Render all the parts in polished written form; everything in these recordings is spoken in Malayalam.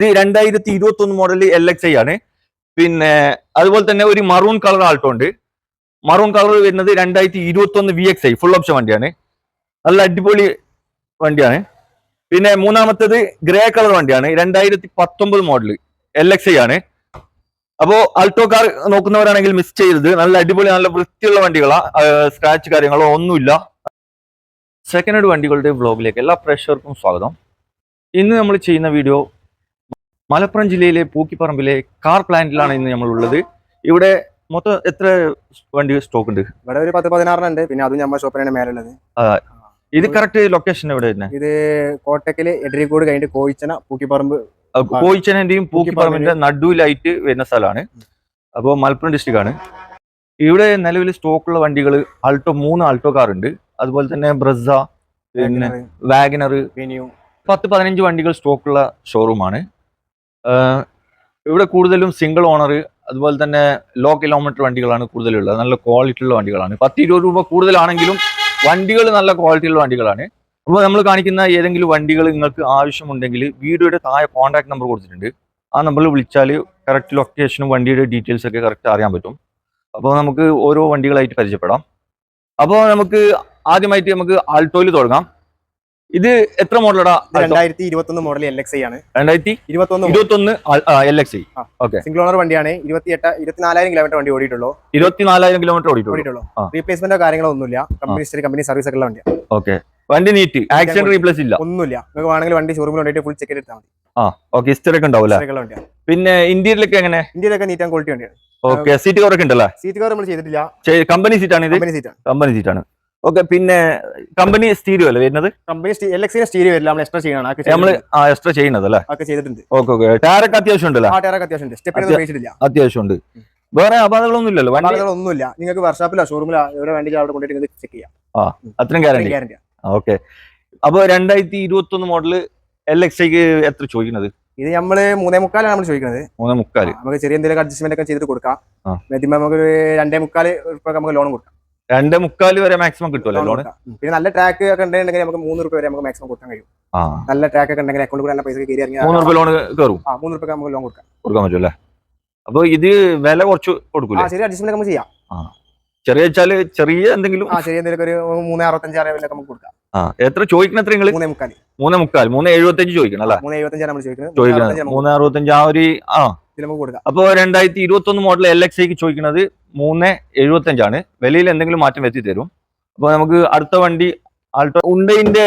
ഇത് 2021 മോഡൽ LXi ആണ്. പിന്നെ അതുപോലെ തന്നെ ഒരു മറൂൺ കളർ ആൾട്ടോ ഉണ്ട്. മറൂൺ കളർ വരുന്നത് 2021 VXi ഫുൾ ഓപ്ഷൻ വണ്ടിയാണ്. നല്ല അടിപൊളി വണ്ടിയാണ്. പിന്നെ മൂന്നാമത്തേത് ഗ്രേ കളർ വണ്ടിയാണ്. 2019 മോഡൽ LXi ആണ്. അപ്പോ ആൾട്ടോ കാർ നോക്കുന്നവരാണെങ്കിൽ മിസ് ചെയ്തത്. നല്ല അടിപൊളി നല്ല വൃത്തിയുള്ള വണ്ടികളാ. സ്ക്രാച്ച് കാര്യങ്ങളോ ഒന്നുമില്ല. സെക്കൻഡ് ഹാൻഡ് വണ്ടികളുടെ വ്ലോഗിലേക്ക് എല്ലാ പ്രേക്ഷകർക്കും സ്വാഗതം. ഇന്ന് നമ്മൾ ചെയ്യുന്ന വീഡിയോ മലപ്പുറം ജില്ലയിലെ പൂക്കിപ്പറമ്പിലെ കാർ പ്ലാന്റിലാണ് ഇന്ന് നമ്മൾ ഉള്ളത്. ഇവിടെ മൊത്തം എത്ര വണ്ടി സ്റ്റോക്ക് ഉണ്ട്? ഇവിടെ ഒരു 10-16 ഉണ്ട്. പിന്നെ അതും നമ്മുടെ ഷോപ്പിനാണ് മേലുള്ളത്. ഇത് കറക്റ്റ് ലൊക്കേഷൻ എവിടെ തന്നെ? ഇത് കോട്ടക്കല് എടരിക്കോട് കഴിഞ്ഞിട്ട് കോയിച്ചന പൂക്കിപ്പറമ്പ്. കോയിച്ചനന്റെയും പൂക്കിപ്പറമ്പിന്റെ നടുവിലായിട്ട് വരുന്ന സ്ഥലമാണ്. അപ്പോൾ മലപ്പുറം ഡിസ്ട്രിക്ട് ആണ്. ഇവിടെ നിലവിൽ സ്റ്റോക്കുള്ള വണ്ടികൾ ആൾട്ടോ 3 ആൾട്ടോ കാർ ഉണ്ട്. അതുപോലെ തന്നെ ബ്രസ, പിന്നെ വാഗനർ, 10-15 വണ്ടികൾ സ്റ്റോക്കുള്ള ഷോറൂമാണ്. ഇവിടെ കൂടുതലും സിംഗിൾ ഓണർ, അതുപോലെ തന്നെ ലോ കിലോമീറ്റർ വണ്ടികളാണ് കൂടുതലുള്ളത്. നല്ല ക്വാളിറ്റി ഉള്ള വണ്ടികളാണ്. 10-20 രൂപ കൂടുതലാണെങ്കിലും വണ്ടികൾ നല്ല ക്വാളിറ്റി ഉള്ള വണ്ടികളാണ്. അപ്പോൾ നമ്മൾ കാണിക്കുന്ന ഏതെങ്കിലും വണ്ടികൾ നിങ്ങൾക്ക് ആവശ്യമുണ്ടെങ്കിൽ വീഡിയോയുടെ താഴെ കോൺടാക്ട് നമ്പർ കൊടുത്തിട്ടുണ്ട്. ആ നമ്പറിൽ വിളിച്ചാൽ കറക്റ്റ് ലൊക്കേഷനും വണ്ടിയുടെ ഡീറ്റെയിൽസ് ഒക്കെ കറക്റ്റ് അറിയാൻ പറ്റും. അപ്പോൾ നമുക്ക് ഓരോ വണ്ടികളായിട്ട് പരിചയപ്പെടാം. അപ്പോൾ നമുക്ക് ആദ്യമായിട്ട് നമുക്ക് ആൾട്ടോയിൽ തുടങ്ങാം. ഇത് എത്ര മോഡലടാ? 2021 മോഡൽ LXi ആണ്. 2021 LXi. ഓക്കെ, സിംഗിൾ ഓണർ വണ്ടിയാണ്. 24,000 കിലോമീറ്റർ വണ്ടി ഓടിയിട്ടുള്ളൂ. 24,000 കിലോമീറ്റർ ഓടിയിട്ടുള്ളൂ. റീപ്ലേസ്മെന്റോ കാര്യങ്ങളോ ഒന്നുമില്ല. കമ്പനി സർവീസ് ഒക്കെ ഉള്ള വണ്ടിയാണ്. ഓക്കെ, വണ്ടി നീറ്റ്, ആക്സിഡന്റ് റീപ്ലേസ് ഇല്ല, ഒന്നുമില്ല. നിങ്ങൾക്ക് വേണമെങ്കിൽ വണ്ടി ഷോറൂമിൽ കൊണ്ടിട്ട് ഫുൾ ചെക്ക് എടുത്താൽ മതി. ഓക്കെ, ഹിസ്റ്ററി ഒക്കെ ഉണ്ടാവില്ല. പിന്നെ ഇന്റീരിയലൊക്കെ എങ്ങനെ? ഇന്ത്യയിലൊക്കെ നീറ്റ് ആൻഡ് ക്വാളിറ്റി വണ്ടിയാണ്. ഓക്കെ, സീറ്റ് കവർ ഒക്കെ ഉണ്ടല്ലേ? സീറ്റ് കവർ നമ്മൾ ചെയ്തിട്ടില്ല. കമ്പനി സീറ്റാണ് ഇത്? കമ്പനി സീറ്റാണ്. ഓക്കെ, പിന്നെ കമ്പനി സ്റ്റീരിയോ അല്ലേ വരുന്നത്? കമ്പനി LXi സ്റ്റീരിയോ വരില്ല, നമ്മൾ എക്സ്ട്രാ ചെയ്യണം. നമ്മൾ എക്സ്ട്രാ ചെയ്യുന്നത് അല്ലേ? ചെയ്തിട്ടുണ്ട്. ഓക്കെ ഓക്കെ, ടയറൊക്കെ അത്യാവശ്യം ഉണ്ടല്ലോ? അത്യാവശ്യം ഉണ്ട്. വേറെ അപകടങ്ങളൊന്നും ഇല്ലല്ലോ? വണ്ടികളൊന്നുമില്ല. നിങ്ങൾക്ക് വർക്ക്ഷോപ്പിലോ ഷോറൂമിലോ എവിടെ വേണ്ടി അവിടെ കൊണ്ടിട്ട് ചെക്ക് ചെയ്യാം. അത്രയും ഗ്യാരണ്ടി. ഓക്കെ, അപ്പൊ 2021 മോഡല് LXiക്ക് എത്ര ചോദിക്കുന്നത്? ഇത് നമ്മള് 3.25 നമ്മൾ ചോദിക്കുന്നത്. 3.25. നമുക്ക് ചെറിയ എന്തെങ്കിലും അഡ്ജസ്റ്റ്മെന്റ് ഒക്കെ ചെയ്തിട്ട് കൊടുക്കാം. നമുക്ക് 2.25 നമുക്ക് ലോൺ കൊടുക്കാം. 2.25 വരെ മാക്സിമം കിട്ടുമല്ലോ ലോൺ. പിന്നെ നല്ല ട്രാക്ക് ഒക്കെ ഉണ്ടെങ്കിൽ നമുക്ക് 3 രൂപ വരെ നമുക്ക് മാക്സിമം കൊടുക്കാൻ കഴിയും. നല്ല ട്രാക്ക് ഒക്കെ ഉണ്ടെങ്കിൽ അക്കൗണ്ട് നല്ല പൈസ കയറി 3 രൂപ ലോൺ കയറും. 3 രൂപ നമുക്ക് ലോൺ കൊടുക്കാൻ പറ്റും അല്ലേ? അപ്പൊ ഇത് വില കുറച്ച് കൊടുക്കൂല? ചെറിയ അഡ്ജസ്റ്റ്മെന്റ് നമുക്ക് ചെയ്യാം. ചെറിയ വെച്ചാല് ചെറിയ എന്തെങ്കിലും ഒരു 3.65 നമുക്ക് കൊടുക്കാം. എത്ര ചോദിക്കണം? എത്ര നിങ്ങള്? 3.25. 3.75 ചോദിക്കണം അല്ലേ? 3.75 നമ്മൾ ചോദിക്കുന്നത്. 3.65 ആ ഒരു നമുക്ക് കൊടുക്കാം. അപ്പൊ 2021 മോഡൽ LXiക്ക് ചോദിക്കുന്നത് 3.75 ആണ്. വിലയിൽ എന്തെങ്കിലും മാറ്റം വരുത്തി തരും. അപ്പൊ നമുക്ക് അടുത്ത വണ്ടി ആൾട്ടോ ഉണ്ടൈന്റെ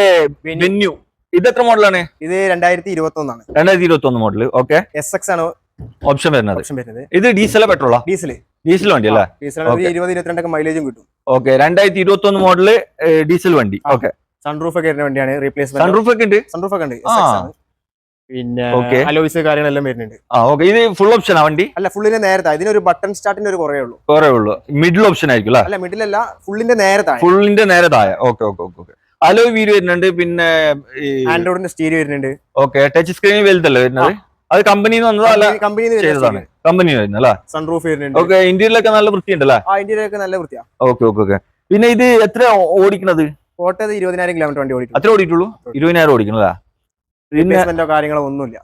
വെന്യൂ. ഇത് എത്ര മോഡലാണ്? ഇത് 2021 ആണ്. 2021 മോഡൽ. ഓക്കെ, SX ആണ് ഓപ്ഷൻ വരുന്നത്. ഇത് ഡീസലോ പെട്രോളോ? ഡീസൽ വണ്ടി അല്ലേ? 20-22 മൈലേജും കിട്ടും. ഓക്കെ, 2021 മോഡല് ഡീസൽ വണ്ടി. ഓക്കെ, സൺറൂഫ് ഒക്കെ വരുന്ന വണ്ടിയാണ്. റീപ്ലേസ്മെന്റ് സൺറൂഫ് ഒക്കെ ഉണ്ട്. പിന്നെ അലോയ്സ് കാര്യങ്ങളെല്ലാം വരുന്നുണ്ട്. ഓക്കെ, ഇത് ഫുൾ ഓപ്ഷൻ ആ വണ്ടി? അല്ല, ഫുള്ളിന്റെ നേരത്തെ. ഇതിനൊരു ബട്ടൺ സ്റ്റാർട്ടിന്റെ ഒരു കുറേ ഉള്ളൂ. മിഡിൽ ഓപ്ഷൻ ആയിരിക്കും അല്ല? മിഡിൽ അല്ല, ഫുള്ളിന്റെ നേരത്തെ. Okay okay okay. Alloy wheel വരുന്നുണ്ട്. പിന്നെ ആൻഡ്രോയിഡിന്റെ സ്റ്റീരിയോ വരുന്നുണ്ട്. ഓക്കെ, ടച്ച് സ്ക്രീൻ വലുതല്ലേ വരുന്നത്? അത് കമ്പനിന്ന് വന്നതല്ല? കമ്പനി വരുന്നല്ലേ? സൺറൂഫ് വരുന്നുണ്ട്. ഓക്കെ, ഇന്ത്യയിലൊക്കെ നല്ല വൃത്തിയുണ്ടല്ലേ? ഇന്ത്യയിലൊക്കെ നല്ല വൃത്തിയാ. Okay okay okay. പിന്നെ ഇത് എത്ര ഓടിക്കണത്? കോട്ടയത് 20,000 കിലോമീറ്റർ വണ്ടി ഓടിക്കും. അത്ര ഓടിയിട്ടുള്ളൂ? 20,000 ഓടിക്കണല്ലേ? റീപ്ലേസ്മെന്റോ കാര്യങ്ങളോ ഒന്നുമില്ല.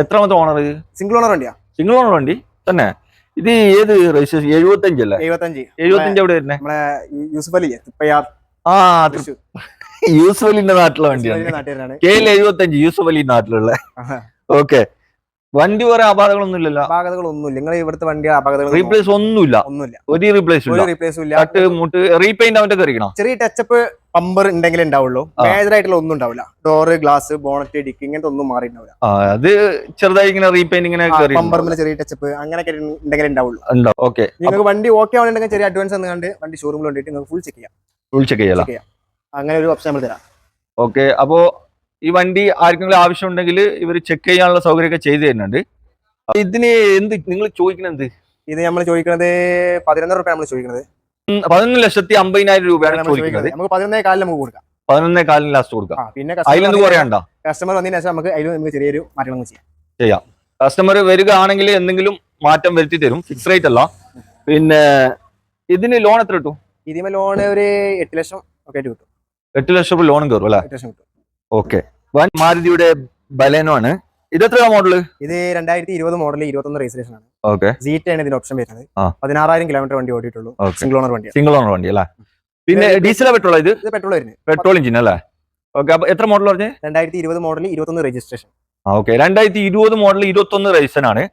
എത്രാമത്തെ ഓണർ? സിംഗിൾ ഓണർ വണ്ടിയാ. സിംഗിൾ ഓണർ വണ്ടി തന്നെ. ഇത് ഏത് രജിസ്ട്രേഷൻ? 75 അല്ലേ? 75 എവിടെ വരുന്നത്? നമ്മളെ യൂസുഫ് അലി തൃപ്പയാർ. യൂസുഫ് അലിന്റെ നാട്ടിലെ വണ്ടിയാണ്. KL75 യൂസുഫ് അലി നാട്ടിലുള്ള. ഓക്കെ, വണ്ടി വേറെ അപാകതകളൊന്നും ഇല്ലല്ലോ? അപാകതകളൊന്നുമില്ല. നിങ്ങൾ ഇവിടുത്തെ വണ്ടി അപാകതകൾ റീപ്ലേസ് ഒന്നുമില്ല. ഒരു റീപ്ലേസും റീപെയിന്റ് അവന്റെ കയറിക്കണം. ചെറിയ ടച്ചപ്പ് പമ്പർ ഉണ്ടെങ്കിൽ ഉണ്ടാവുള്ളൂ. മേജർ ആയിട്ടുള്ള ഒന്നും ഉണ്ടാവില്ല. ഡോറ്, ഗ്ലാസ്, ബോണറ്റ്, ഡിക്കി ഇങ്ങനത്തെ ഒന്നും മാറിയിട്ടുണ്ടാവില്ല. അത് ചെറുതായി ഇങ്ങനെ റീപെയിന്റ് ഇങ്ങനെ പമ്പറിന് ചെറിയ ടച്ചപ്പ് അങ്ങനെയൊക്കെ ഉണ്ടെങ്കിൽ ഉണ്ടാവുള്ളൂ. ഓക്കെ, നിങ്ങൾക്ക് വണ്ടി ഓക്കെ ആവുന്നുണ്ടെങ്കിൽ ചെറിയ അഡ്വാൻസ് കണ്ട് വണ്ടി ഷോറൂമിൽ കൊണ്ടിട്ട് നിങ്ങൾക്ക് ഫുൾ ചെക്ക് ചെയ്യാം. അങ്ങനെ ഒരു ഓപ്ഷൻ നമ്മൾ തരാം. ഓക്കെ, അപ്പോ ഈ വണ്ടി ആർക്കെങ്കിലും ആവശ്യമുണ്ടെങ്കിൽ ഇവർ ചെക്ക് ചെയ്യാനുള്ള സൗകര്യമൊക്കെ ചെയ്തു തരുന്നുണ്ട്. ഇതിന് എന്ത് നിങ്ങൾ ചോദിക്കുന്നത്? ഇത് നമ്മൾ ചോദിക്കുന്നത് 11 രൂപ. നമ്മൾ ചോദിക്കുന്നത് 11,50,000 രൂപയാണ് ചോദിക്കുന്നത്. നമുക്ക് 11,4 നമുക്ക് കൊടുക്കാം. 11,4 ലാസ്റ്റ് കൊടുക്കാം. പിന്നെ അതിലൊന്നും കുറയണ്ട. കസ്റ്റമർ വന്നതിന് ശേഷം നമുക്ക് അതിൽ ചെറിയൊരു മാറ്റങ്ങൾ ചെയ്യാം. കസ്റ്റമർ വരികയാണെങ്കിൽ എന്തെങ്കിലും മാറ്റം വരുത്തി തരും. ഫിക്സ് റേറ്റ് അല്ല. പിന്നെ ഇതിന് ലോൺ എത്ര കിട്ടും? ഇതിന് ലോൺ ഒരു 8 ലക്ഷം ഒക്കെ കിട്ടും. 8 ലക്ഷം രൂപ ലോണും കയറും അല്ലേ? 8 ലക്ഷം കിട്ടും. ഓക്കെ, മാരുതിയുടെ ബലേനോ ആണ്. ഇത് എത്ര മോഡല്? ഇത് 2020 മോഡൽ 21 രജിസ്ട്രേഷൻ ആണ്. ഓക്കെ. സീറ്റ് ആണ് ഇതിന്റെ ഓപ്ഷൻ വരുന്നത്. ആ. 16,000 കിലോമീറ്റർ വണ്ടി ഓടിയിട്ടുള്ളൂ. സിംഗിൾ ഓണർ വണ്ടിയാണ്. സിംഗിൾ ഓണർ വണ്ടി അല്ലേ? പിന്നെ ഡീസലോ പെട്രോളോ? ഇത് പെട്രോൾ വരുന്നത്. പെട്രോൾ എഞ്ചിൻ അല്ലേ? ഓക്കെ. അപ്പൊ എത്ര മോഡൽ പറഞ്ഞേ? 2020 model 21 registration. Okay. 2020 model 21 registration ആണ്.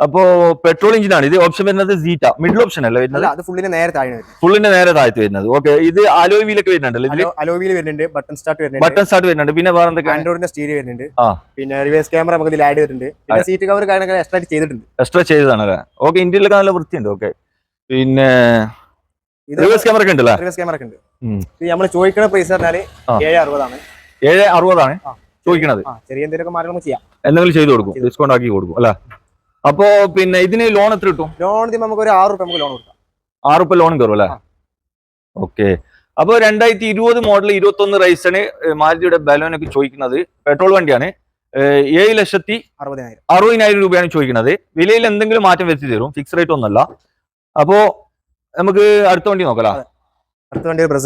അപ്പോ പെട്രോൾ എഞ്ചിൻ ആണ്. ഇത് ഓപ്ഷൻ വരുന്നത് സീറ്റ, മിഡിൽ ഓപ്ഷൻ അല്ലേ വരുന്നത്? അത് ഫുള്ളിന് നേരെ താഴെ വരുന്നത്. ഫുള്ളിന്റെ നേരെ താഴത്ത് വരുന്നത്. ഓക്കെ. ഇത് അലോയ് വീലൊക്കെ വരുന്നുണ്ടല്ലോ ഇതില്? അലോയ് വീൽ വരുന്നുണ്ട്, ബട്ടൺ സ്റ്റാർട്ട് വരുന്നുണ്ട്, ബട്ടൺ സ്റ്റാർട്ട് വരുന്നുണ്ട്. പിന്നെ വേറെ എന്തൊക്കെ? ആൻഡ്രോയിഡിന്റെ സ്റ്റീരിയോ വരുന്നുണ്ട്. ആ. പിന്നെ റിവേഴ്സ് ക്യാമറ നമുക്ക് ഇതിൽ ആഡ് ചെയ്തിട്ടുണ്ട്. പിന്നെ സീറ്റ് കവർ കാര്യങ്ങളൊക്കെ എക്സ്ട്രാ ചെയ്തിട്ടുണ്ട്. എക്സ്ട്രാ ചെയ്തതാണല്ലേ? ഓക്കെ. ഇന്ത്യയിലൊക്കെ നല്ല വൃത്തിയുണ്ട്. ഓക്കെ. പിന്നെ റിവേഴ്സ് ക്യാമറ ഒക്കെ ഉണ്ടല്ലേ? റിവേഴ്സ് ക്യാമറ ഒക്കെ ഉണ്ട്. ഇത് നമ്മൾ ചോദിക്കുന്ന പ്രൈസ് പറഞ്ഞാല് 760 ആണ്. 760 ആണ് ചോദിക്കണത്. ചെറിയ എന്തെങ്കിലും മാറ്റങ്ങൾ ചെയ്യാം, എന്തെങ്കിലും ചെയ്ത് കൊടുക്കും, ഡിസ്കൗണ്ട് ആക്കി കൊടുക്കും അല്ലെ? അപ്പോ പിന്നെ ഇതിന് ലോൺ എത്ര കിട്ടും? ലോൺ നമുക്ക് ഒരു 6 രൂപ നമുക്ക് ലോൺ കൊടുക്കാം. 6 രൂപ ലോൺ കയറും അല്ലെ? ഓക്കെ. അപ്പൊ 2020 മോഡൽ 21 റൈസണ് മാരുതിയുടെ ബലോനൊക്കെ ചോദിക്കുന്നത്. പെട്രോൾ വണ്ടിയാണ്. 7,60,000 രൂപയാണ് ചോദിക്കുന്നത്. വിലയിൽ എന്തെങ്കിലും മാറ്റം വരുത്തി തരും, ഫിക്സ് റേറ്റ് ഒന്നല്ല. അപ്പോ നമുക്ക് അടുത്ത വണ്ടി നോക്കാം. അടുത്ത വണ്ടി ബ്രസ.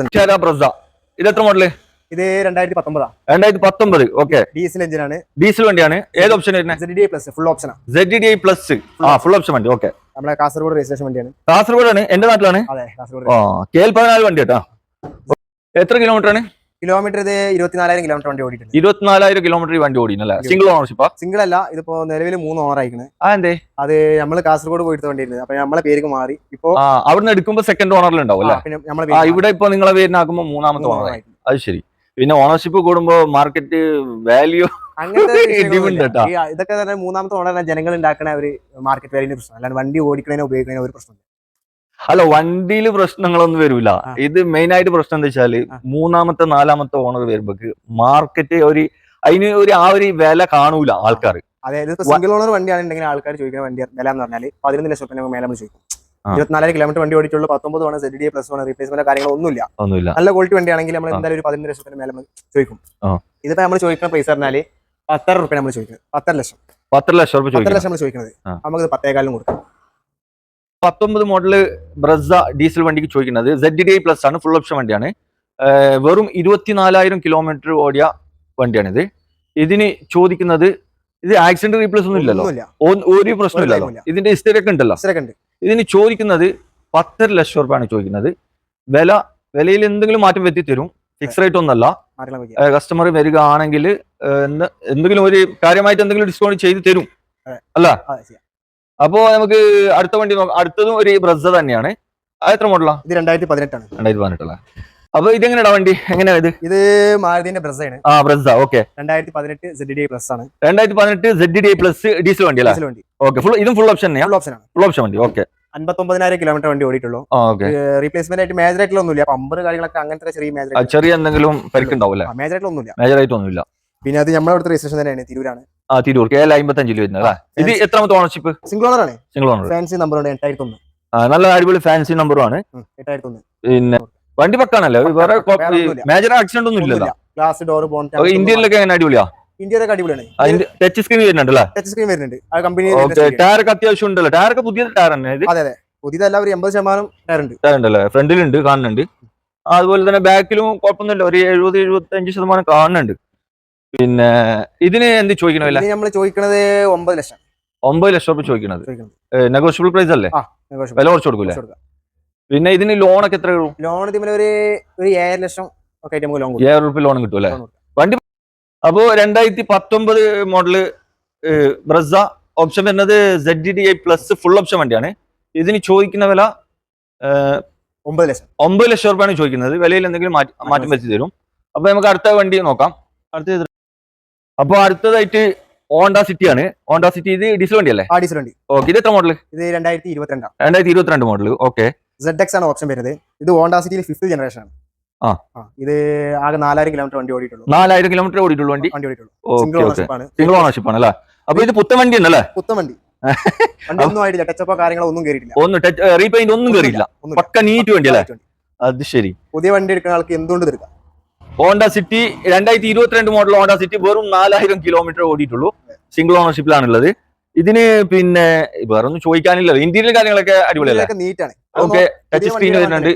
ഇത് എത്ര മോഡല്? ഇത് 2019. 2019. ഓക്കെ. ഡീസൽ എഞ്ചിൻ ആണ്. ഡീസൽ വണ്ടിയാണ്. ഏത് ഓപ്ഷൻ വരുന്നത്? ZDI plus full option. ZDI plus full option വണ്ടി. ഓക്കെ. നമ്മുടെ കാസർഗോഡ് രജിസ്ട്രേഷൻ വണ്ടിയാണ്. കാസർഗോഡാണ്, എന്റെ നാട്ടിലാണ്. അതെ, കാസർഗോഡ്. KL14 വണ്ടി കേട്ടോ. എത്ര കിലോമീറ്റർ ആണ്? കിലോമീറ്റർ ഇത് 24,000 കിലോമീറ്റർ വണ്ടി ഓടിയിട്ടുണ്ട്. 24,000 കിലോമീറ്റർ വണ്ടി ഓടിനല്ലേ? സിംഗിൾ ഓണർഷിപ്പാ? സിംഗിൾ അല്ല, ഇതിപ്പോ നിലവിൽ 3 ഓണർ ആയിക്കണ്. എന്തേ? അത് നമ്മള് കാസർഗോഡ് പോയിട്ട് വണ്ടിയിരുന്നത്. അപ്പൊ നമ്മളെ പേര് മാറി. ഇപ്പൊ അവിടുന്ന് എടുക്കുമ്പോ സെക്കൻഡ് ഓണറിൽ ഉണ്ടാവും അല്ലേ? ഇവിടെ ഇപ്പൊ നിങ്ങളെ പേരിനാക്കുമ്പോ 3ാമത്തെ ഓണറായി. അത് ശരി. പിന്നെ ഓണർഷിപ്പ് കൂടുമ്പോ മാർക്കറ്റ് വാല്യൂ അങ്ങനത്തെ ഇതൊക്കെ തന്നെ 3ാമത്തെ ഓണർ ജനങ്ങൾ ഉണ്ടാക്കുന്ന ഒരു മാർക്കറ്റ് വാല്യൂന്റെ പ്രശ്നം. അല്ലാണ്ട് വണ്ടി ഓടിക്കുന്നതിനോ ഉപയോഗിക്കുന്നതിനോ ഒരു പ്രശ്നം. അല്ല, വണ്ടിയിൽ പ്രശ്നങ്ങളൊന്നും വരില്ല. ഇത് മെയിൻ ആയിട്ട് പ്രശ്നം എന്താ വെച്ചാല് 3ാമത്തെ 4ാമത്തെ ഓണർ വരുമ്പോ മാർക്കറ്റ് അതിന് ആ ഒരു വില കാണൂല ആൾക്കാർ. അതായത് സിംഗിൾ ഓണർ വണ്ടിയാണെന്നുണ്ടെങ്കിൽ ആൾക്കാർ ചോദിക്കുന്ന വണ്ടി വില എന്ന് പറഞ്ഞാൽ 11 ലക്ഷം രൂപ മേലെ നമ്മൾ ചോദിക്കും. 24,000 കിലോമീറ്റർ വണ്ടി ഓടിച്ചുള്ളൂ. 19 ആണ്. ZDI പ്ലസ് ആണ്. റീപ്ലേസ്മെന്റ് കാര്യങ്ങളൊന്നുമില്ല. നല്ല ക്വാളിറ്റി വണ്ടിയാണെങ്കിൽ നമ്മൾ എന്തായാലും ഒരു 15 ലക്ഷത്തിന് മേലെ ചോദിക്കും. ഇതിപ്പോ നമ്മൾ ചോദിക്കുന്ന പൈസ പറഞ്ഞാല് 10,000 രൂപ നമ്മൾ ചോദിക്കുന്നത്. 10 ലക്ഷം. 10 ലക്ഷം രൂപ നമ്മൾ ചോദിക്കുന്നത്. നമുക്ക് 10,000 കൊടുക്കും. 19 മോഡല് ബ്രസ ഡീസൽ വണ്ടിക്ക് ചോദിക്കുന്നത്. ZDI പ്ലസ് ആണ്, ഫുൾ ഓപ്ഷൻ വണ്ടിയാണ്. വെറും 24,000 കിലോമീറ്റർ ഓടിയ വണ്ടിയാണിത്. ഇതിന് ചോദിക്കുന്നത്, ഇത് ആക്സിഡന്റ് റീപ്ലേസ് ഒന്നും ഇല്ലല്ലോ, ഒരു പ്രശ്നമില്ലല്ലോ, ഇതിന്റെ ഹിസ്റ്ററി ഒക്കെ ഉണ്ടല്ലോ. ഇതിന് ചോദിക്കുന്നത് 10 ലക്ഷം രൂപയാണ് ചോദിക്കുന്നത്. വിലയിൽ എന്തെങ്കിലും മാറ്റം വരുത്തി തരും, ഫിക്സ് റേറ്റ് ഒന്നല്ല. കസ്റ്റമർ വരികയാണെങ്കിൽ എന്തെങ്കിലും ഒരു കാര്യമായിട്ട് എന്തെങ്കിലും ഡിസ്കൗണ്ട് ചെയ്ത് തരും അല്ല? അപ്പോ നമുക്ക് അടുത്ത വണ്ടി നോക്കാം. അടുത്തതും ഒരു ബ്രസ തന്നെയാണ്. അത് എത്ര മോഡലാ? ഇത് 2018 ആണ്. 2018 അല്ലേ? അപ്പൊ ഇതെങ്ങനെയാ വണ്ടി? എങ്ങനെയാ ഇത് മാരുതിന്റെ ബ്രസയാണ്. ബ്രസ. ഓക്കെ. 2018 ZDI പ്ലസ് ആണ്. 2018 ZDI പ്ലസ് ഡീസൽ വണ്ടി അല്ലേ? ഓക്കെ. ഇതും ഫുൾ ഓപ്ഷൻ തന്നെയാ? ഫുൾ ഓപ്ഷൻ വണ്ടി. ഓക്കെ. 59,000 കിലോമീറ്റർ വണ്ടി ഓടിയിട്ടുള്ളൂ. റീപ്ലേസ്മെന്റ് ആയിട്ട് മേജർ ആയിട്ടുള്ള ഒന്നുമില്ല. പമ്പർ കാര്യങ്ങളൊക്കെ അങ്ങനത്തെ ചെറിയ എന്തെങ്കിലും പരിക്കുണ്ടാവും. മേജർ ആയിട്ട് ഒന്നുമില്ല. മേജർ ആയിട്ട് ഒന്നുമില്ല. പിന്നെ അത് നമ്മുടെ അവിടുത്തെ രജിസ്ട്രേഷൻ തന്നെയാണ്. തിരൂരാണ്. തിരൂർ KL55 വരുന്നത്. ഇത് എത്രാമത്തെ ഓണർഷിപ്പ്? സിംഗിൾ ഓണർ ആണ്. Single owner. ഫാൻസി നമ്പർ ഉണ്ട് 8001. നല്ല അടിപൊളി ഫാൻസി നമ്പറും ആണ്. 8001. പിന്നെ വണ്ടി പക്കാണല്ലേ? വേറെ മേജർ ആക്സിഡന്റ് ഒന്നും ഇല്ലല്ലോ? Glass door bond. ഇന്ത്യയിലൊക്കെ എങ്ങനെ? അടിപൊളിയാ? ഇന്ത്യയിലൊക്കെ അടിപൊളിയാണ്. ടച്ച് സ്ക്രീൻ വരുന്നുണ്ട് അല്ലേ? ടച്ച് സ്ക്രീൻ വരുന്നുണ്ട്. ആ കമ്പനി ടയറൊക്കെ അത്യാവശ്യം ഉണ്ടല്ലോ. ടയറൊക്കെ പുതിയ ടയർ തന്നെ? അതെ അതെ, പുതിയതല്ല. ഒരു 80% ടയർ ഉണ്ട്. ടയർ ഉണ്ടല്ലേ? ഫ്രണ്ടിലുണ്ട്, കാണുന്നുണ്ട്. അതുപോലെ തന്നെ ബാക്കിലും കുഴപ്പമൊന്നുമില്ല, ഒരു 70-75% കാണുന്നുണ്ട്. പിന്നെ ഇതിന് എന്ത് ചോദിക്കണമല്ല? നമ്മൾ ചോദിക്കുന്നത് 9 ലക്ഷം. 9 ലക്ഷം രൂപ ചോദിക്കണത്. നെഗോഷ്യബിൾ പ്രൈസ് അല്ലേ? വില കുറച്ച് കൊടുക്കൂലേ? പിന്നെ ഇതിന് ലോണൊക്കെ എത്ര കിട്ടും? ലോൺ ഇതിന് ഒരു 7 ലക്ഷം ഒക്കെ ആയിട്ട് നമുക്ക് ലോൺ കിട്ടും. 7 രൂപ ലോൺ കിട്ടും അല്ലേ വണ്ടി? അപ്പോ 2019 മോഡല് ബ്രസ ഓപ്ഷൻ വരുന്നത് ZDI പ്ലസ് ഫുൾ ഓപ്ഷൻ വണ്ടിയാണ്. ഇതിന് ചോദിക്കുന്ന വില 9 ലക്ഷം. 9 ലക്ഷം രൂപയാണ് ചോദിക്കുന്നത്. വിലയിൽ എന്തെങ്കിലും മാറ്റം വരുത്തി തരും. അപ്പൊ നമുക്ക് അടുത്ത വണ്ടി നോക്കാം. അപ്പൊ അടുത്തതായിട്ട് ഹോണ്ട സിറ്റി ആണ്. ഹോണ്ട സിറ്റി ഇത് ഡീസൽ വണ്ടി അല്ലേ? ഡീസൽ വണ്ടി. ഓക്കെ. ഇത് എത്ര മോഡൽ? ഇത് 2022. 2022 മോഡൽ. ഓക്കെ. ZX ആണ് ഓപ്ഷൻ വരുന്നത്. ഇത് ഹോണ്ട സിറ്റിയിൽ 5th ജനറേഷൻ ആണ്. ഇത് ആകെ 4,000 കിലോമീറ്റർ വണ്ടി ഓടിയിട്ടുള്ളൂ. 4,000 കിലോമീറ്റർ ഓടിയിട്ടുള്ളൂ വണ്ടി. സിംഗിൾ ഓണർഷിപ്പ് ആണ് അല്ലേ? അപ്പൊ ഇത് പുത്തൻ വണ്ടി ഉണ്ടല്ലേ? പുത്തൻ വണ്ടി. ഒന്നും ആയിട്ടില്ല. ടച്ചപ്പോ കാര്യങ്ങളോ ഒന്നും കയറിയിട്ടില്ല. റീപെയിന്റ് ഒന്നും കയറിയില്ല. പക്ക നീറ്റ് വണ്ടി അല്ലേ? അത് ശരി. പുതിയ വണ്ടി എടുക്കുന്ന ആൾക്ക് എന്തുകൊണ്ട് തീർക്കാം. Honda city 2022 model Honda city വെറും 4,000 കിലോമീറ്റർ ഓടിയിട്ടുള്ളൂ. സിംഗിൾ ഓണർഷിപ്പിലാണുള്ളത്. ഇതിന് പിന്നെ വേറെ ഒന്നും ചോദിക്കാനില്ലല്ലോ. ഇന്റീരിയർ കാര്യങ്ങളൊക്കെ അടിപൊളിയല്ലേ? ഓക്കെ. ടച്ച് സ്ക്രീൻ വരുന്നുണ്ട്.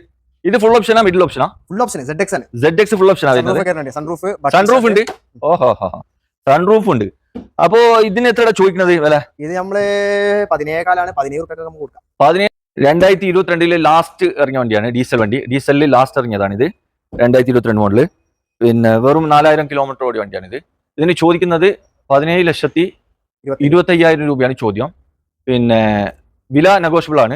ഇത് ഫുൾ ഓപ്ഷനാ മിഡിൽ ഓപ്ഷനാ? Full option. ZX ആണ്. ZX ഫുൾ ഓപ്ഷനാ വരുന്നത്. സൺറൂഫ് ഉണ്ട്. ഓഹോ, സൺറൂഫ് ഉണ്ട്. അപ്പോ ഇതിന് എത്ര ചോദിക്കുന്നത് വില? ഇത് നമ്മള് 17,000 17 നമുക്ക് കൊടുക്കാം. 2022 ലാസ്റ്റ് ഇറങ്ങിയ വണ്ടിയാണ്, ഡീസൽ വണ്ടി. ഡീസലിൽ ലാസ്റ്റ് ഇറങ്ങിയതാണ് ഇത്, 2022 മോഡല്. പിന്നെ വെറും 4000 കിലോമീറ്റർ ഓടിയ വണ്ടിയാണിത്. ഇതിന് ചോദിക്കുന്നത് 17,25,000 രൂപയാണ് ചോദ്യം. പിന്നെ വില നെഗോഷ്യബിൾ ആണ്,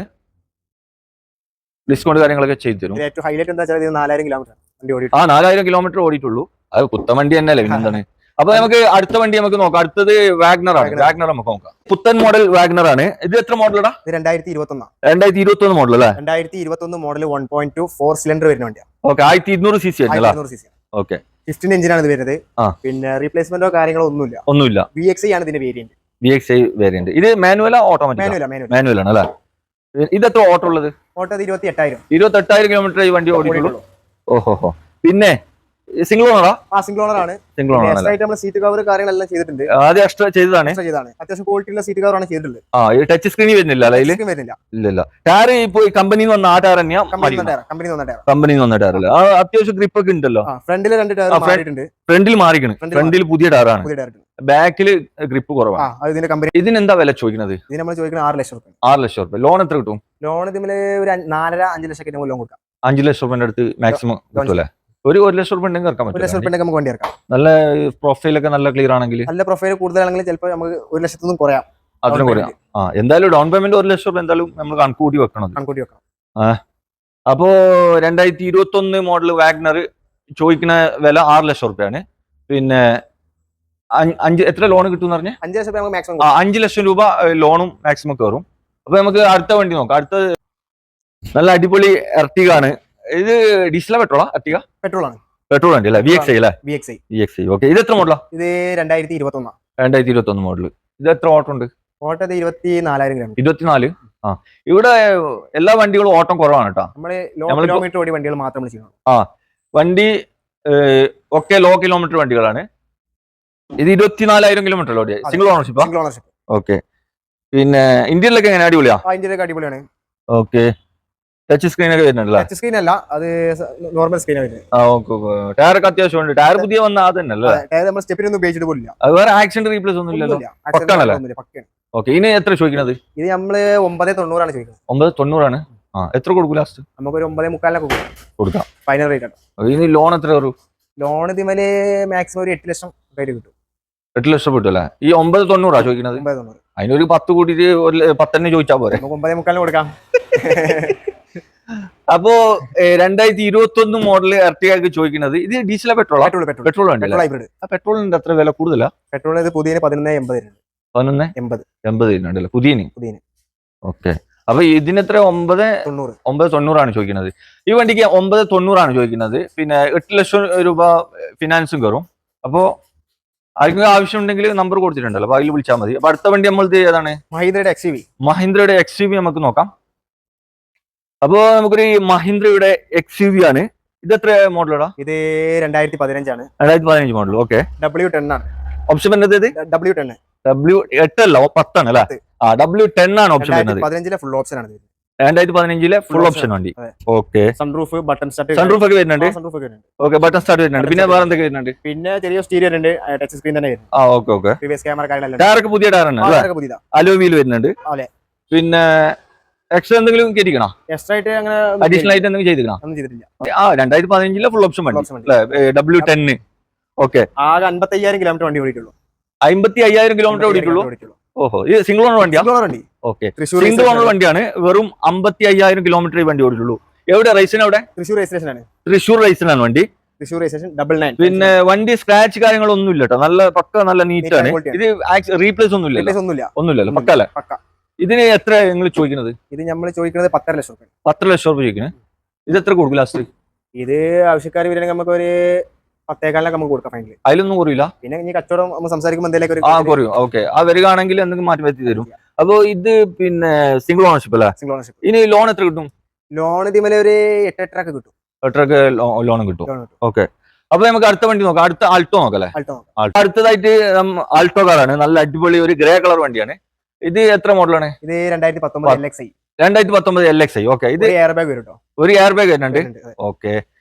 ഡിസ്കൗണ്ട് കാര്യങ്ങളൊക്കെ ചെയ്തു തരും. ഏറ്റവും ഹൈലൈറ്റ് എന്താ വെച്ചാൽ 4000 കിലോമീറ്റർ വണ്ടി ഓടി. 4000 കിലോമീറ്റർ ഓടിയിട്ടുള്ളൂ. അത് പുത്തൻ വണ്ടി തന്നെയല്ലേ, പിന്നെന്താണ്. അപ്പൊ നമുക്ക് അടുത്ത വണ്ടി നമുക്ക് നോക്കാം. അടുത്തത് വാഗ്നർ ആണ്. വാഗ്നർ നമുക്ക് നോക്കാം. പുത്തൻ മോഡൽ വാഗ്നർ ആണ്. ഇത് എത്ര മോഡലാ? ഇത് 2021. 2021 മോഡൽ അല്ലേ? 2021 മോഡൽ 1.2 4 സിലിണ്ടർ വരുന്ന വണ്ടിയാണ്. Okay, 1200 cc ആയിരുന്നല്ലേ? 1200 cc. ഓക്കെ, 15 എഞ്ചിനാണ് ഇത് വരുന്നത്. പിന്നെ റീപ്ലേസ്മെന്റോ കാര്യങ്ങളോ ഒന്നുമില്ല. VXI ആണ് ഇതിന്റെ വേരിയന്റ്. VXI variant. ഇത് മാനുവലാ ഓട്ടോമാറ്റിക്? മാനുവൽ ആണ് അല്ലേ? ഇത് എത്ര ഓട്ടോ ഉള്ളത്? ഓട്ടോ 28,000. 28,000 കിലോമീറ്റർ ഈ വണ്ടി ഓടിയിട്ടുള്ളൂ. ഓഹോ. പിന്നെ സിംഗിൾ ഓണറാ? സിംഗിൾ ഓണർ ആണ്. സിംഗിൾ ഓണർ ആണ്. നമ്മൾ സീറ്റ് കവർ കാര്യങ്ങളെല്ലാം ചെയ്തിട്ടുണ്ട്. ആദ്യം എക്സ്ട്രാ ചെയ്തതാണ്. അത്യാവശ്യം ക്വാളിറ്റിയുള്ള സീറ്റ് കവർ ആണ് ചെയ്തിട്ടുള്ളത്. ഈ ടച്ച് സ്ക്രീൻ വരുന്നില്ല അല്ലേ? ഇല്ല. ടയർ ഇപ്പൊ കമ്പനിന്ന് വന്ന ആ ടയർ തന്നെയാ? കമ്പനിന്ന് വന്ന ടയർ അല്ലേ? അത്യാവശ്യം ഗ്രിപ്പ് ഒക്കെ ഉണ്ടല്ലോ. ഫ്രണ്ടിൽ 2 ടയർ മാറിയിട്ടുണ്ട്. ഫ്രണ്ടിൽ മാറിക്കണം. ഫ്രണ്ടിൽ പുതിയ ടയറാണ്, ബാക്കിൽ ഗ്രിപ്പ് കുറവാണ്. ഇതിനെന്താ വില ചോദിക്കുന്നത്? ഇത് നമ്മൾ ചോദിക്കുന്നത് 6 ലക്ഷം രൂപ. 6 ലക്ഷം രൂപ. ലോൺ എത്ര കിട്ടും? ലോൺ ഇതിൽ ഒരു 4.5-5 ലക്ഷം ലോൺ കൊടുക്കാം. 5 ലക്ഷം രൂപന്റെ അടുത്ത് മാക്സിമം കിട്ടുമല്ലേ? ഒരു 1 ലക്ഷം രൂപ ഉണ്ടെങ്കിൽ ഇറക്കാൻ പറ്റും. 1 ലക്ഷം രൂപ നമുക്ക് വണ്ടി ഇറക്കാം. നല്ല പ്രൊഫൈലൊക്കെ നല്ല ക്ലിയർ ആണെങ്കിൽ, നല്ല പ്രൊഫൈൽ കൂടുതലാണെങ്കിൽ ചിലപ്പോൾ നമുക്ക് 1 ലക്ഷത്തൊന്നും കുറയാം. അതിനും കുറയാം. എന്തായാലും ഡൗൺ പേയ്മെന്റ് 1 ലക്ഷം രൂപ എന്തായാലും നമ്മൾ കണക്കൂട്ടി വെക്കണം. അപ്പോ 2021 മോഡൽ വാഗ്നർ ചോദിക്കുന്ന വില 6 ലക്ഷം രൂപയാണ്. പിന്നെ എത്ര ലോൺ കിട്ടും പറഞ്ഞാൽ? 5 ലക്ഷം രൂപ മാക്സിമം. 5 ലക്ഷം രൂപ ലോണും മാക്സിമം കയറും. അപ്പൊ നമുക്ക് അടുത്ത വണ്ടി നോക്കാം. അടുത്ത നല്ല അടിപൊളി എർട്ടിഗ ആണ്. ഇത് ഡീസലാ പെട്രോളാ? എർട്ടിഗ പെട്രോൾ വണ്ടി അല്ലേ? VXI അല്ലേ? VXI. ഓക്കെ. ഇത് എത്ര മോഡലാ? ഇത് 2021. 2021 മോഡൽ. ഇത് എത്ര ഓട്ടം ഉണ്ട്? ഓട്ടം 24,000 കിലോമീറ്റർ. 24. ഇവിടെ എല്ലാ വണ്ടികളും ഓട്ടം കുറവാണ് കേട്ടോ. നമ്മള് കിലോമീറ്റർ ഓടി വണ്ടികൾ മാത്രം ചെയ്യുന്നു. വണ്ടി ഒക്കെ ലോ കിലോമീറ്റർ വണ്ടികളാണ്. ഇത് 24,000 കിലോമീറ്റർ ഓടിയ സിംഗിൾ ഓണർഷിപ്പ്. ഓക്കെ. പിന്നെ ഇന്ത്യയിലൊക്കെ എങ്ങനെ? അടിപൊളിയാ? ഇന്ത്യയിലൊക്കെ അടിപൊളിയാണ്. ഓക്കെ. ടച്ച് സ്ക്രീൻ ഒക്കെ വരുന്നുണ്ടല്ലോ? ടച്ച് സ്ക്രീൻ അല്ല, അത് നോർമൽ സ്ക്രീൻ വരുന്നത്. ടയർ ഒക്കെ അത്യാവശ്യം ഉണ്ട്. ടയർ പുതിയ വന്ന അതന്നല്ലേ? നമ്മൾ സ്റ്റെപ്പിനൊന്നും ഉപയോഗിച്ചിട്ട് പോലില്ല. അത് വേറെ ആക്സിഡന്റ് റീപ്ലേസ് ഒന്നും ഇല്ലല്ലോ? പക്കാണല്ലേ? ഓക്കെ. ഇനി എത്ര ചോദിക്കുന്നത്? ഇത് നമ്മള് 990 ആണ് ചോദിക്കുന്നത്. 990 ആണ്. എത്ര കൊടുക്കും ലാസ്റ്റ്? നമുക്കൊരു 9.45 കൊടുക്കാം. ഫൈനൽ റേറ്റ് ആണ്. ഇനി ലോൺ എത്ര വരും? ലോൺ ഇതിമേല് മാക്സിമം ഒരു 8 ലക്ഷം റേറ്റ് കിട്ടും. 8 ലക്ഷം കിട്ടും അല്ലേ? ഈ 990 ചോദിക്കുന്നത്? 990. അതിനൊരു 10 കൂട്ടിട്ട് 10 ചോദിച്ചാ പോരെ? 9.45 കൊടുക്കാം. അപ്പോ 2021 മോഡൽ എർട്ടിഗയ്ക്ക് ചോദിക്കുന്നത് ഇത് ഡീസൽ പെട്രോൾ വണ്ടി. പെട്രോളിന്റെ അത്ര വില കൂടുതലാ? പെട്രോൾ ഇത് പുതിയ 1180 ഉണ്ടല്ലോ പുതിയന്. ഓക്കെ. അപ്പൊ ഇതിനെത്ര? 990 ആണ് ചോദിക്കുന്നത്. ഈ വണ്ടിക്ക് 990 ആണ് ചോദിക്കുന്നത്. പിന്നെ 8 ലക്ഷം രൂപ ഫിനാൻസും കയറും. അപ്പോ ആർക്കെങ്കിലും ആവശ്യം ഉണ്ടെങ്കിൽ നമ്പർ കൊടുത്തിട്ടുണ്ടല്ലോ, അപ്പൊ അതിൽ വിളിച്ചാൽ മതി. അപ്പൊ അടുത്ത വണ്ടി നമ്മളത് ഏതാണ്? മഹീന്ദ്രയുടെ XUV നമുക്ക് നോക്കാം. അപ്പോ നമുക്കൊരു മഹീന്ദ്രയുടെ XUV ആണ്. ഇത് എത്ര മോഡലാ? ഇത് 2015 ആണ്. 2015 മോഡൽ. ഓക്കെ. W10 ആണ് ഓപ്ഷൻ വരുന്നത്. W10 W8 അല്ല, 10 ആണ് അല്ലേ? W10 ആണ് ഓപ്ഷൻ വരുന്നത്. 2015 ഫുൾ ഓപ്ഷൻ ആണ്. 2015 ഫുൾ ഓപ്ഷൻ വണ്ടി. Okay. Sunroof, button start, sunroof ഒക്കെ വരുന്നുണ്ട്. ഓക്കെ. ബട്ടൺ സ്റ്റാർട്ട് വരുന്നുണ്ട്. പിന്നെ വേറെ എന്തൊക്കെ വരുന്നുണ്ട്? പിന്നെ ചെറിയ സ്റ്റീരിയോ ഉണ്ട്. ടച്ച് സ്ക്രീൻ തന്നെ വരുന്നു. ഓക്കെ. പ്രീവിയസ് ക്യാമറ കാര്യങ്ങളെല്ലാം. ടയറൊക്കെ പുതിയ ടയറാണ് അല്ലേ? അലോ വീൽ വരുന്നുണ്ട്. പിന്നെ എക്സ്ട്രാ എന്തെങ്കിലും കേട്ടിക്കണോ? എക്സ്ട്രാ ആയിട്ട് അങ്ങനെ അഡീഷണൽ ആയിട്ട് എന്തെങ്കിലും ചെയ്തിക്കണോ? 2015 ഫുൾ ഓപ്ഷൻ വണ്ടി W10. ഓക്കെ. ആകെ 55,000 കിലോമീറ്റർ വണ്ടി ഓടിയിട്ടുള്ളൂ. 55,000 കിലോമീറ്റർ ഓടിയിട്ടുള്ളൂ. ഓഹോ. ഇത് സിംഗിൾ ഓണർ വണ്ടിയാ? ഓക്കെ. സിംഗിൾ ഓണർ വണ്ടിയാണ്. വെറും 55,000 കിലോമീറ്റർ വണ്ടി ഓടിയിട്ടുള്ളൂ. എവിടെ റേഷൻ? എവിടെ? തൃശ്ശൂർ രജിസ്ട്രേഷൻ ആണ് വണ്ടി. തൃശ്ശൂർ രജിസ്ട്രേഷൻ 99. പിന്നെ വണ്ടി സ്ക്രാച്ച് കാര്യങ്ങളൊന്നും ഇല്ല കേട്ടോ. നല്ല പക്ക, നല്ല നീറ്റ് ആണ്. ഇത് റീപ്ലേസ് ഒന്നുമില്ലല്ലോ? പക്കല്ലേ? ഇതിന് എത്ര നിങ്ങൾ ചോദിക്കുന്നത്? ഇത് നമ്മൾ ചോദിക്കുന്നത് 10.5 ലക്ഷം രൂപ. 10 ലക്ഷം രൂപ ചോദിക്കുന്നത്. ഇത് എത്ര കൊടുക്കും ലാസ്റ്റ്? ഇത് ആവശ്യക്കാർ വരികയാണെങ്കിൽ നമുക്ക് ഒരു 10,000 നമുക്ക് കൊടുക്കാം ഫൈനലി. അതിലൊന്നും കുറയില്ല. പിന്നെ ഇനി കച്ചവടം നമ്മൾ സംസാരിക്കുമ്പോൾ എന്തെങ്കിലും കുറയും. ഓക്കെ. വരികയാണെങ്കിൽ എന്തെങ്കിലും മാറ്റി വരുത്തി തരും. അപ്പൊ ഇത് പിന്നെ സിംഗിൾ ഓണർഷിപ്പ് അല്ലേ? Single ownership. ഇനി ലോൺ എത്ര കിട്ടും? ലോൺ ഇതിമേലെ ഒരു 8.5 കിട്ടും. 8 ലോൺ കിട്ടും. ഓക്കെ. അപ്പൊ നമുക്ക് അടുത്ത വണ്ടി നോക്കാം. അടുത്ത ആൾട്ടോ നോക്കാം അല്ലേ? അടുത്തതായിട്ട് ആൾട്ടോ കാറാണ്. നല്ല അടിപൊളി ഒരു ഗ്രേ കളർ വണ്ടിയാണ്. ഇത് എത്ര മോഡലാണ്? ഇത് 2019 LXI. 2019 LXI. ഓക്കെ. ഇത് എയർ ബാഗ് വരും കേട്ടോ. ഒരു എയർ ബാഗ് വരുന്നുണ്ട്. ഓക്കെ.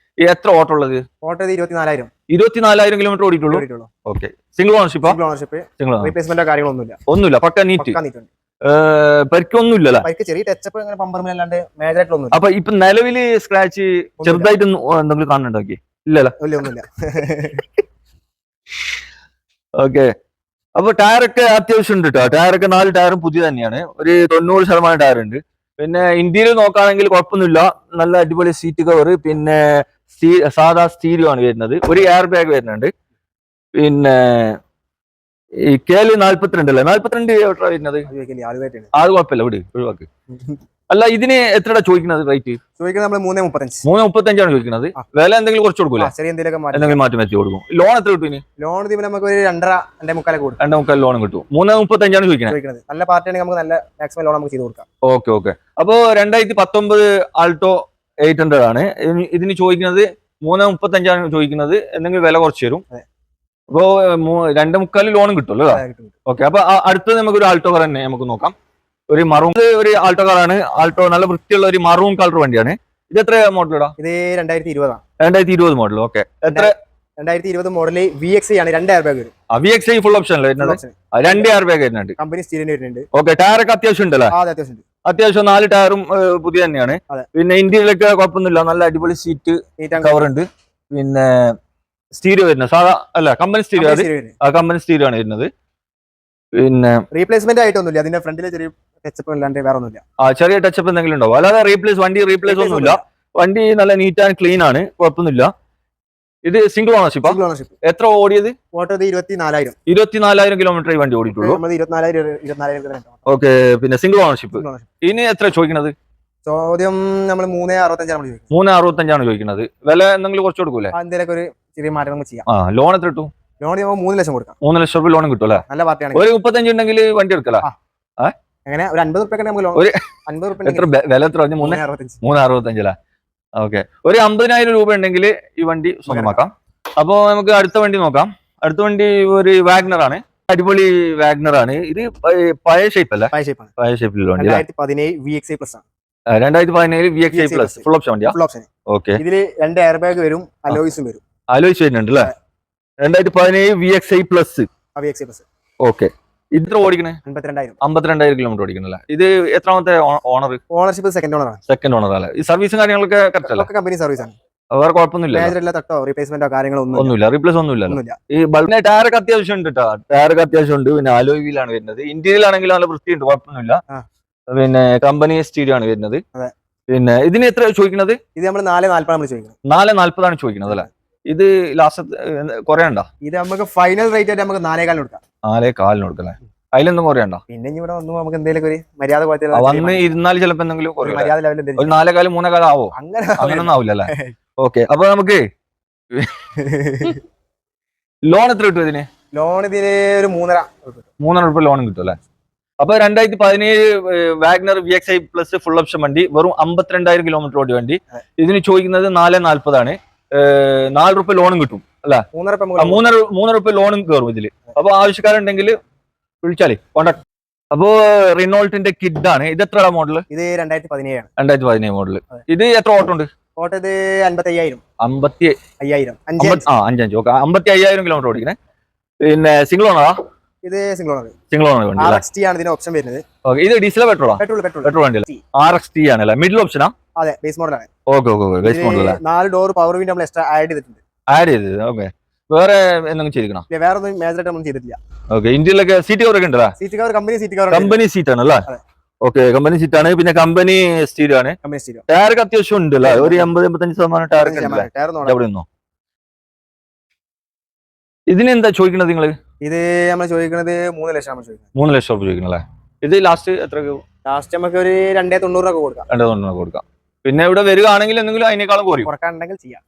എത്ര ഓട്ടം ഉള്ളത്? ഓട്ടോ 24,000 കിലോമീറ്റർ ഓടിയിട്ടുള്ളൂ. Okay, single ownership. സിംഗിൾ റീപ്ലേസ്മെന്റോ കാര്യങ്ങളൊന്നുമില്ല. ഒന്നുമില്ല, പക്ക നീറ്റ്. പരിക്കൊന്നുമില്ലല്ലോ? ചെറിയ ടച്ചപ്പ് അങ്ങനെ പമ്പർമല്ലാണ്ട് മേജർ ആയിട്ടൊന്നും. അപ്പൊ ഇപ്പൊ നിലവില് സ്ക്രാച്ച് ചെറുതായിട്ട് എന്തെങ്കിലും കാണുന്നുണ്ടാക്കി? ഇല്ലല്ലോ, ഒന്നുമില്ല. ഓക്കെ. അപ്പൊ ടയറൊക്കെ അത്യാവശ്യം ഉണ്ട് കേട്ടോ. ടയറൊക്കെ 4 ടയറും പുതിയ തന്നെയാണ്. ഒരു 90% ടയർ ഉണ്ട്. പിന്നെ ഇന്ത്യയിൽ നോക്കുകയാണെങ്കിൽ കുഴപ്പമൊന്നുമില്ല. നല്ല അടിപൊളി സീറ്റ് കവർ. പിന്നെ സാധാ സ്റ്റീരിയോ ആണ് വരുന്നത്. ഒരു എയർ ബാഗ് വരുന്നുണ്ട്. പിന്നെ ഈ KL 42 അല്ലേ? 42 വരുന്നത്. അത് കുഴപ്പമില്ല, ഇവിടെ ഒഴിവാക്ക്. അല്ല, ഇതിന് എത്രയാണ് ചോദിക്കുന്നത് റേറ്റ്? ചോദിക്കുന്നത് നമ്മൾ 3.35. 3.35 ചോദിക്കുന്നത്. വില എന്തെങ്കിലും കുറച്ച് കൊടുക്കൂല? എന്തെങ്കിലും മാറ്റി കൊടുക്കും. ലോൺ എത്ര കിട്ടും ഇനി? ലോൺ നമുക്ക് ഒരു 2.5 കൊടുക്കും. 2.5 ലോൺ കിട്ടും. 3.35 ചോദിക്കുന്നത്. നല്ല പാർട്ടിയാണെങ്കിൽ നമുക്ക് നല്ല മാക്സിമം ലോൺ നമുക്ക് ചെയ്ത് കൊടുക്കാം. ഓക്കെ. അപ്പോ 2019 ആൾട്ടോ 800 ആണ് ഇതിന് ചോദിക്കുന്നത്. 3.35 ചോദിക്കുന്നത്. എന്തെങ്കിലും വില കുറച്ച് തരും. അപ്പോ 2.5 ലോണും കിട്ടുമല്ലോ. ഓക്കെ. അപ്പൊ അടുത്തത് നമുക്ക് ഒരു ആൾട്ടോ കാർ തന്നെ നമുക്ക് നോക്കാം. ഒരു മറൂൺ, ഒരു ആൾട്ടോ കാറാണ്. ആൾട്ടോ നല്ല വൃത്തിയുള്ള ഒരു മറൂൺ കളർ വണ്ടിയാണ്. ഇത് എത്ര മോഡലാ? ഇത് 2020 ആണ്. 2020 മോഡൽ. ഓക്കെ. എത്ര? 2020 മോഡല് VXI ആണ്. 2 എയർ ബാഗ് വരും. VXI ഫുൾ ഓപ്ഷൻ അല്ലേ വരുന്നത്? 2 എയർ ബാഗ് വരുന്നുണ്ട്. കമ്പനി സ്റ്റീരിയോ വരുന്നുണ്ട്. ഓക്കെ. ടയറൊക്കെ അത്യാവശ്യം ഉണ്ടല്ലേ? അത്യാവശ്യം 4 ടയറും പുതിയ തന്നെയാണ്. പിന്നെ ഇന്ത്യയിലൊക്കെ കുഴപ്പമൊന്നുമില്ല. നല്ല അടിപൊളി സീറ്റ് കവർ ഉണ്ട്. പിന്നെ സ്റ്റീരിയോ വരുന്നത് സാധാ അല്ല, കമ്പനി സ്റ്റീരിയോ. കമ്പനി സ്റ്റീരിയോ ആണ് വരുന്നത്. പിന്നെ റീപ്ലേസ്മെന്റ് ആയിട്ടൊന്നുമില്ല. അതിന്റെ ഫ്രണ്ടിലെ ചെറിയ ടച്ചപ്പ് അല്ലാണ്ട് വേറെ ഒന്നുമില്ല. ചെറിയ ടച്ചപ്പ് എന്തെങ്കിലും ഉണ്ടാവും. അല്ലാതെ വണ്ടി റീപ്ലേസ് ഒന്നുമില്ല. വണ്ടി നല്ല നീറ്റ് ആൻഡ് ക്ലീൻ ആണ്. കുഴപ്പമൊന്നുമില്ല. ഇത് സിംഗിൾ ഓണർഷിപ്പ്. എത്ര ഓടിയത്? ഓട്ടോ 24,000 കിലോമീറ്റർ വണ്ടി ഓടിയിട്ടുള്ളൂ. 24,000. ഓക്കെ. പിന്നെ സിംഗിൾ ഓണർഷിപ്പ്. ഇനി എത്ര ചോദിക്കുന്നത്? ചോദ്യം നമ്മൾ 3.65 3.65 ചോദിക്കുന്നത്. വില എന്തെങ്കിലും കുറച്ച് കൊടുക്കൂലേ? എന്തെങ്കിലും ഒരു ചെറിയ മാറ്റം നമുക്ക് ചെയ്യാം. ലോൺ എത്ര കിട്ടും? ലോൺ 3 ലക്ഷം കൊടുക്കാം. 3 ലക്ഷം രൂപ ലോൺ കിട്ടും അല്ലേ? നല്ല പാർട്ടിയാണ്. ഒരു 35 ഉണ്ടെങ്കിൽ വണ്ടി എടുക്കല. അങ്ങനെ ഒരു 50 റുപ്യ നമുക്ക് ലോൺ. 50 റുപ്യ എത്ര വില? എത്ര? 3.65 അല്ലേ? ഓക്കെ. ഒരു 50,000 രൂപ ഉണ്ടെങ്കിൽ ഈ വണ്ടി സ്വന്തമാക്കാം. അപ്പൊ നമുക്ക് അടുത്ത വണ്ടി നോക്കാം. അടുത്ത വണ്ടി ഒരു വാഗ്നർ ആണ്. അടിപൊളി വാഗ്നർ ആണ്. ഇത് പഴയ ഷേപ്പ് അല്ലേ? പഴയ ഷേപ്പിലുള്ള വണ്ടി. 2017 VXI പ്ലസ് ആണ്. 2017 VXI പ്ലസ് ഫുൾ ഓപ്ഷൻ വണ്ടിയാ? Full option. ഓക്കെ. ഇതില് 2 എയർ ബാഗ് വരും. അലോയ്സും വരും. അലോയ്സ് വരുന്നുണ്ട് അല്ലേ? 2017 VXI പ്ലസ്. ഓക്കെ. ഇത്ര ഓടിക്കണേ? 52,000 കിലോമീറ്റർ ഓടിക്കണല്ലേ? ഇത് എത്രാമത്തെ ഓണർ? ഓണർഷിപ്പ് സെക്കൻഡ് ഓണർ അല്ലേ? ഈ സർവീസും കാര്യങ്ങളൊക്കെ കറക്റ്റ് അല്ലേ? കമ്പനി സർവീസ് ആണ്. വേറെ കുഴപ്പമൊന്നുമില്ല. തട്ടോ റീപ്ലേസ്മെന്റോ കാര്യങ്ങളോ ഒന്നുമില്ല. റീപ്ലേസ് ഒന്നുമില്ല. ഈ ബൾബിന്റെ ടയറൊക്കെ അത്യാവശ്യം ഉണ്ട് കേട്ടോ. ടയറൊക്കെ അത്യാവശ്യം ഉണ്ട്. പിന്നെ അലോയ് വീലാണ് വരുന്നത്. ഇന്ത്യയിലാണെങ്കിലും നല്ല വൃത്തിയുണ്ട്, കുഴപ്പമൊന്നുമില്ല. പിന്നെ കമ്പനി സ്റ്റീരിയോ ആണ് വരുന്നത്. പിന്നെ ഇതിന് എത്ര ചോദിക്കുന്നത്? ഇത് നമ്മൾ 4.40 ചോദിക്കുന്നത് അല്ലേ? ഇത് ലാസ്റ്റ് കുറയണ്ട? ഇത് നമുക്ക് ഫൈനൽ റേറ്റ് ആയിട്ട് നമുക്ക് 4.4 കൊടുക്കാം. 4.4 കൊടുക്കല്ലേ? അതിലൊന്നും കുറയണ്ട. പിന്നെ ഇവിടെ വന്നു നമുക്ക് എന്തെങ്കിലും ഒരു മര്യാദ വന്ന് ഇരുന്നാല് ചിലപ്പോ എന്തെങ്കിലും ഒരു 4.4 3.4 ആവോ? അങ്ങനൊന്നും ആവില്ലല്ലേ? ഓക്കെ. അപ്പൊ നമുക്ക് ലോൺ എത്ര കിട്ടും ഇതിന്? ലോൺ ഇതിന് ഒരു 3.5 രൂപ ലോൺ കിട്ടും അല്ലേ? അപ്പൊ 2017 wagon R VXI plus full option വണ്ടി വെറും 52,000 കിലോമീറ്റർ ഓടി വണ്ടി. ഇതിന് ചോദിക്കുന്നത് 4.40 ആണ്. 4 രൂപ ലോണും കിട്ടും അല്ലെ? 3 രൂപ ലോണും കയറും ഇതില്. അപ്പൊ ആവശ്യക്കാരുണ്ടെങ്കിൽ വിളിച്ചാലേ കോണ്ടാക്ട്. അപ്പോ റിനോൾട്ടിന്റെ കിഡ് ആണ്. ഇത് എത്ര മോഡല്? ഇത് 2017 മോഡല്. ഇത് എത്ര ഓട്ടം ഉണ്ട്? ഓട്ടോ ഇത് 55,000 കിലോമീറ്റർ ഓടിക്കണേ. പിന്നെ സിംഗിൾ ഓണറാ? ഇത് സിംഗിൾ ഓണർ വണ്ടി ആണ് ഇതിന്റെ ഓപ്ഷൻ വരുന്നത്. ഓക്കെ. ഇത് ഡീസലോ പെട്രോളാ? പെട്രോൾ വണ്ടി അല്ലേ? RXT ആണല്ലേ? മിഡിൽ ഓപ്ഷനാ? അതെ, ബേസ് മോഡലാണ്. Okay. Base model. 4 door power window നമ്മൾ എക്സ്ട്രാ ആഡ് ചെയ്തിട്ടുണ്ട്. ഓക്കെ. വേറെ എന്തെങ്കിലും ചെയ്തിരിക്കണം? വേറെ ഒന്നും മേജറായിട്ട് ഒന്നും ചെയ്തിട്ടില്ല. ഓക്കെ. ഇന്ത്യയിലൊക്കെ സീറ്റ് കവർ ഒക്കെ ഉണ്ടല്ലോ? സീറ്റ് കവർ കമ്പനി സീറ്റ് ആണല്ലേ? ഓക്കെ. കമ്പനി സീറ്റ് ആണ്. പിന്നെ കമ്പനി സ്റ്റീരിയോ ആണ്. ടയറൊക്കെ അത്യാവശ്യം ഉണ്ടല്ലേ? ഒരു 80-85% ടയർ എവിടെ നിന്നോ? ഇതിന് എന്താ ചോദിക്കണത് നിങ്ങള്? ഇത് നമ്മൾ ചോദിക്കുന്നത് 3 ലക്ഷം. 3 ലക്ഷം രൂപ ചോദിക്കണല്ലേ? ഇത് ലാസ്റ്റ് എത്ര? ലാസ്റ്റ് നമുക്ക് ഒരു 2.90 കൊടുക്കാം. 2.90 കൊടുക്കാം. പിന്നെ ഇവിടെ വരികയാണെങ്കിൽ എന്തെങ്കിലും അതിനേക്കാളും കുറയും. ചെയ്യാം.